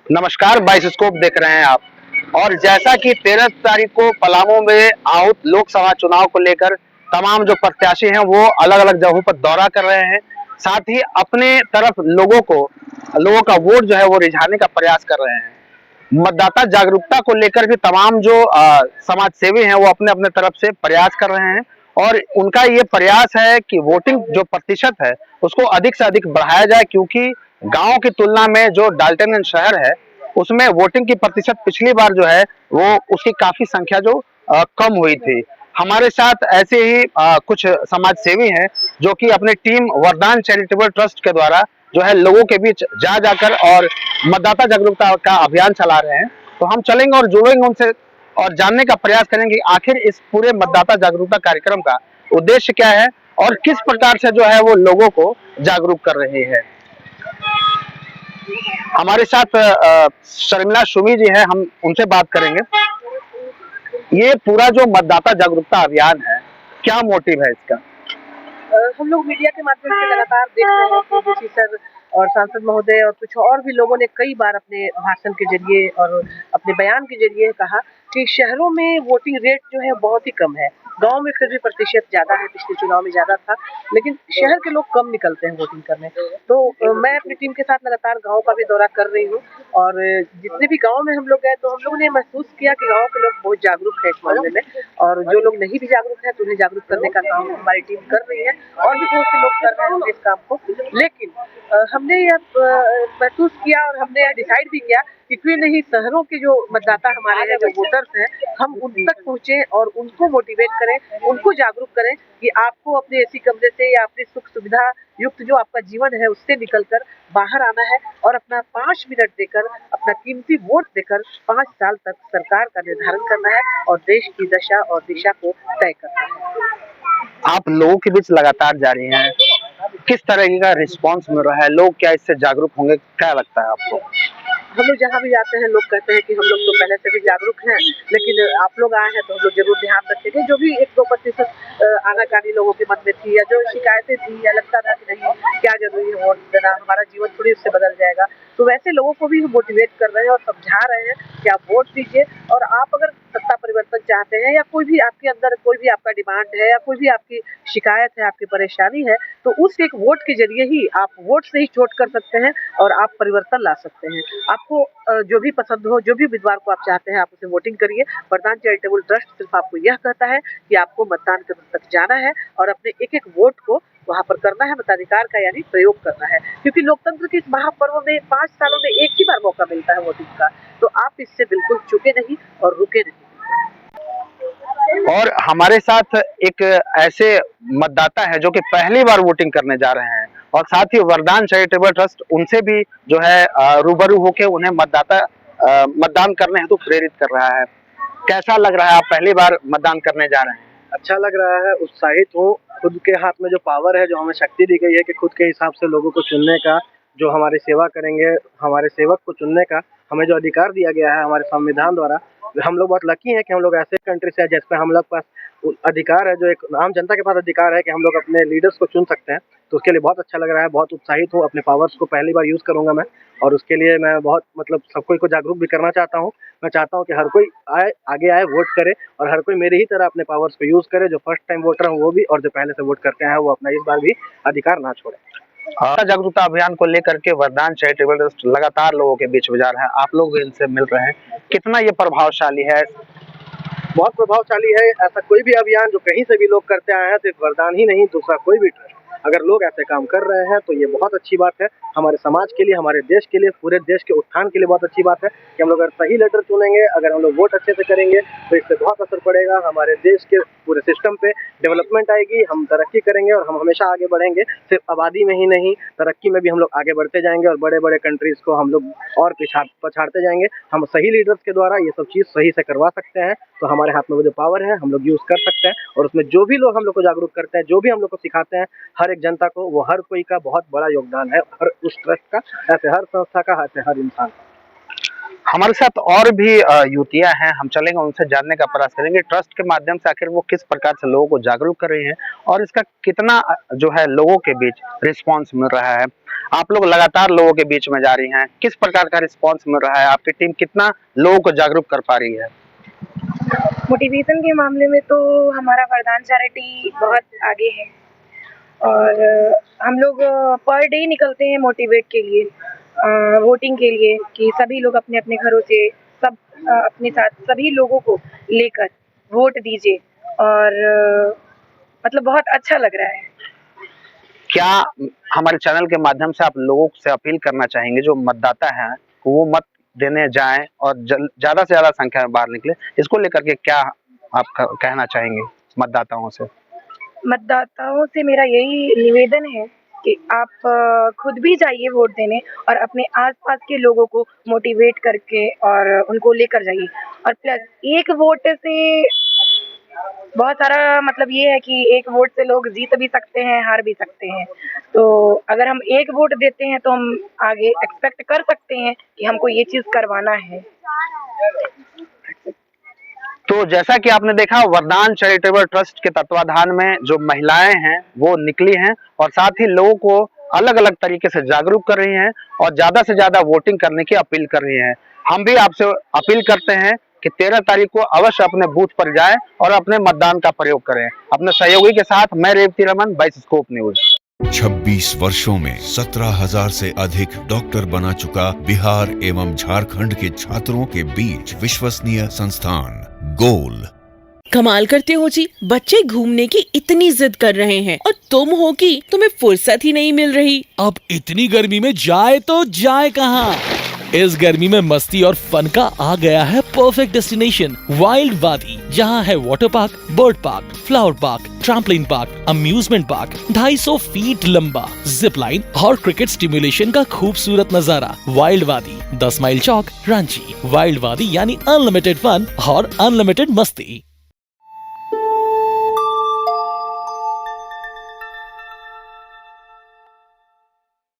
नमस्कार, बाइस्कोप देख रहे हैं आप। और जैसा कि 13 तारीख को पलामू में आहूत लोकसभा चुनाव को लेकर तमाम जो प्रत्याशी हैं वो अलग अलग जगहों पर दौरा कर रहे हैं। साथ ही अपने तरफ लोगों का वोट जो है वो रिझाने का प्रयास कर रहे हैं। मतदाता जागरूकता को लेकर भी तमाम जो समाज सेवी हैं वो अपने अपने तरफ से प्रयास कर रहे हैं। और उनका ये प्रयास है कि वोटिंग जो प्रतिशत है उसको अधिक से अधिक बढ़ाया जाए, क्योंकि गांव की तुलना में जो डाल्टनगंज शहर है उसमें वोटिंग की प्रतिशत पिछली बार जो है वो उसकी काफी संख्या जो कम हुई थी। हमारे साथ ऐसे ही कुछ समाज सेवी हैं जो कि अपनी टीम वरदान चैरिटेबल ट्रस्ट के द्वारा जो है लोगों के बीच जा जाकर और मतदाता जागरूकता का अभियान चला रहे हैं। तो हम चलेंगे और जुड़ेंगे उनसे और जानने का प्रयास करेंगे आखिर इस पूरे मतदाता जागरूकता कार्यक्रम का उद्देश्य क्या है और किस प्रकार से जो है वो लोगों को जागरूक कर रहे हैं। हमारे साथ शर्मिला सुमी जी है, हम उनसे बात करेंगे। ये पूरा जो मतदाता जागरूकता अभियान है, क्या मोटिव है इसका? हम लोग मीडिया के माध्यम से लगातार देख रहे हैं कि डीसी सर और सांसद महोदय और कुछ और भी लोगों ने कई बार अपने भाषण के जरिए और अपने बयान के जरिए कहा कि शहरों में वोटिंग रेट जो है बहुत ही कम है। गांव में फिर भी प्रतिशत ज्यादा है, पिछले चुनाव में ज्यादा था, लेकिन शहर के लोग कम निकलते हैं वोटिंग करने। तो मैं अपनी टीम के साथ लगातार गाँव का भी दौरा कर रही हूँ और जितने भी गाँव में हम लोग गए तो हम लोगों ने महसूस किया कि गाँव के लोग बहुत जागरूक है इस मामले में, और जो लोग नहीं भी जागरूक है तो उन्हें जागरूक करने का काम हमारी टीम कर रही है और भी बहुत से लोग कर रहे हैं इस काम को। लेकिन हमने यह महसूस किया और हमने यह डिसाइड भी किया कि क्यों नहीं शहरों के जो मतदाता हमारे हैं, जो वोटर्स हैं, हम उन तक पहुंचे और उनको मोटिवेट करें, उनको जागरूक करें कि आपको अपने एसी कमरे से या अपनी सुख सुविधा युक्त जो आपका जीवन है उससे निकलकर बाहर आना है और अपना 5 मिनट देकर, अपना कीमती वोट देकर 5 साल तक सरकार का निर्धारण करना है और देश की दशा और दिशा को तय करना है। आप लोगों के बीच लगातार जा रही हैं, किस तरह का रिस्पांस मिल रहा है? लोग क्या इससे जागरूक होंगे, क्या लगता है आपको? हम लोग जहाँ भी जाते हैं लोग कहते हैं कि हम लोग तो पहले से भी जागरूक हैं, लेकिन आप लोग आए हैं तो हम लोग जरूर ध्यान रखेंगे। जो भी 1-2% आनाकानी लोगों के मन में थी या जो शिकायतें थी या लगता था कि नहीं क्या जरूरी है वोट देना, हमारा जीवन थोड़ी उससे बदल जाएगा, तो वैसे लोगों को भी हम मोटिवेट कर रहे हैं और समझा रहे हैं कि आप वोट दीजिए। और आप अगर सत्ता परिवर्तन चाहते हैं या कोई भी आपके अंदर कोई भी आपका डिमांड है या कोई भी आपकी शिकायत है, आपकी परेशानी है, तो उस एक वोट के जरिए ही आप वोट से ही चोट कर सकते हैं और आप परिवर्तन ला सकते हैं। आपको जो भी पसंद हो, जो भी उम्मीदवार को आप चाहते हैं, आप उसे वोटिंग करिए। वरदान चैरिटेबल ट्रस्ट सिर्फ आपको यह कहता है कि आपको मतदान केंद्र तक जाना है और अपने एक-एक वोट को वहाँ पर करना है, मताधिकार का यानी प्रयोग करना है, क्योंकि लोकतंत्र के इस महापर्व में 5 सालों में एक ही बार मौका मिलता है वोटिंग का, तो आप इससे बिल्कुल चूके नहीं और रुके नहीं। और हमारे साथ एक ऐसे मतदाता है जो कि पहली बार वोटिंग करने जा रहे हैं और साथ ही वरदान चैरिटेबल ट्रस्ट उनसे भी जो है रूबरू होकर उन्हें मतदान करने हेतु प्रेरित कर रहा है। कैसा लग रहा है, आप पहली बार मतदान करने जा रहे हैं? अच्छा लग रहा है, उत्साहित हूँ। खुद के हाथ में जो पावर है, जो हमें शक्ति दी गई है कि खुद के हिसाब से लोगों को चुनने का, जो हमारी सेवा करेंगे, हमारे सेवक को चुनने का हमें जो अधिकार दिया गया है हमारे संविधान द्वारा, हम लोग बहुत लकी हैं कि हम लोग ऐसे कंट्री से हैं जिसमें हम लोग पास अधिकार है, जो एक आम जनता के पास अधिकार है कि हम लोग अपने लीडर्स को चुन सकते हैं। तो उसके लिए बहुत अच्छा लग रहा है, बहुत उत्साहित हूँ। अपने पावर्स को पहली बार यूज़ करूँगा मैं, और उसके लिए मैं बहुत सब कोई को जागरूक भी करना चाहता हूँ। मैं चाहता हूँ कि हर कोई आगे आए, वोट करे और हर कोई मेरे ही तरह अपने पावर्स को यूज़ करे। जो फर्स्ट टाइम वोटर हैं वो भी, और जो पहले से वोट करते हैं वो अपना इस बार भी अधिकार ना छोड़े। जागरूकता अभियान को लेकर के वरदान चैरिटेबल ट्रस्ट लगातार लोगों के बीच में जा रहा है, आप लोग भी इनसे मिल रहे हैं, कितना ये प्रभावशाली है? बहुत प्रभावशाली है। ऐसा कोई भी अभियान जो कहीं से भी लोग करते आए हैं, सिर्फ वरदान ही नहीं, दूसरा कोई भी ट्रस्ट, अगर लोग ऐसे काम कर रहे हैं तो ये बहुत अच्छी बात है। हमारे समाज के लिए, हमारे देश के लिए, पूरे देश के उत्थान के लिए बहुत अच्छी बात है कि हम लोग अगर सही लीडर चुनेंगे, अगर हम लोग वोट अच्छे से करेंगे तो इससे बहुत असर पड़ेगा हमारे देश के पूरे सिस्टम पे। डेवलपमेंट आएगी, हम तरक्की करेंगे और हम हमेशा आगे बढ़ेंगे। सिर्फ आबादी में ही नहीं, तरक्की में भी हम लोग आगे बढ़ते जाएंगे और बड़े बड़े कंट्रीज को हम लोग और पछाड़ते जाएंगे। हम सही लीडर्स के द्वारा ये सब चीज़ सही से करवा सकते हैं। तो हमारे हाथ में वो जो पावर है हम लोग यूज़ कर सकते हैं, और उसमें जो भी लोग हम लोग को जागरूक करते हैं, जो भी हम लोग को सिखाते हैं, हर एक जनता को, वो हर कोई का बहुत बड़ा योगदान है, हर उस ट्रस्ट का, ऐसे हर संस्था का, ऐसे हर इंसान का। हमारे साथ और भी युवतियां हैं, हम चलेंगे उनसे जानने का प्रयास करेंगे ट्रस्ट के माध्यम से आखिर वो किस प्रकार से लोगों को जागरूक कर रही हैं और इसका कितना जो है लोगों के बीच रिस्पांस मिल रहा है। आप लोग लगातार लोगों के बीच में जा रही हैं, किस प्रकार का रिस्पांस मिल रहा है? आपकी टीम कितना लोगों को जागरूक कर पा रही है? मोटिवेशन के मामले में तो हमारा वरदान चैरिटी बहुत आगे है और हम लोग पर डे निकलते हैं मोटिवेट के लिए, वोटिंग के लिए, कि सभी लोग अपने अपने घरों से सब अपने साथ सभी लोगों को लेकर वोट दीजिए और मतलब बहुत अच्छा लग रहा है। क्या हमारे चैनल के माध्यम से आप लोगों से अपील करना चाहेंगे जो मतदाता हैं वो मत देने जाएं और ज्यादा से ज्यादा संख्या में बाहर निकले, इसको लेकर के क्या आप कहना चाहेंगे मतदाताओं से? मतदाताओं से मेरा यही निवेदन है कि आप खुद भी जाइए वोट देने और अपने आसपास के लोगों को मोटिवेट करके और उनको लेकर जाइए। और प्लस एक वोट से बहुत सारा मतलब ये है कि एक वोट से लोग जीत भी सकते हैं, हार भी सकते हैं। तो अगर हम एक वोट देते हैं तो हम आगे एक्सपेक्ट कर सकते हैं कि हमको ये चीज़ करवाना है। तो जैसा कि आपने देखा, वरदान चैरिटेबल ट्रस्ट के तत्वाधान में जो महिलाएं हैं वो निकली हैं और साथ ही लोगों को अलग अलग तरीके से जागरूक कर रही हैं और ज्यादा से ज्यादा वोटिंग करने की अपील कर रही हैं। हम भी आपसे अपील करते हैं कि 13 तारीख को अवश्य अपने बूथ पर जाएं और अपने मतदान का प्रयोग करें। अपने सहयोगी के साथ मैं रेवती रमन, बाइस्कोप न्यूज। 26 वर्षों में 17,000 से अधिक डॉक्टर बना चुका बिहार एवं झारखंड के छात्रों के बीच विश्वसनीय संस्थान गोल। कमाल करते हो जी, बच्चे घूमने की इतनी जिद कर रहे हैं और तुम हो कि तुम्हें फुर्सत ही नहीं मिल रही। अब इतनी गर्मी में जाए तो जाए कहाँ? इस गर्मी में मस्ती और फन का आ गया है परफेक्ट डेस्टिनेशन वाइल्ड वादी, जहाँ है water park, bird park, flower park, trampoline park, amusement park, 250 feet लंबा, जिप लाइन और क्रिकेट स्टिमुलेशन का खूबसूरत नजारा। वाइल्ड वादी, 10 माइल चौक, रांची। वाइल्ड वादी यानी अनलिमिटेड फन और अनलिमिटेड मस्ती।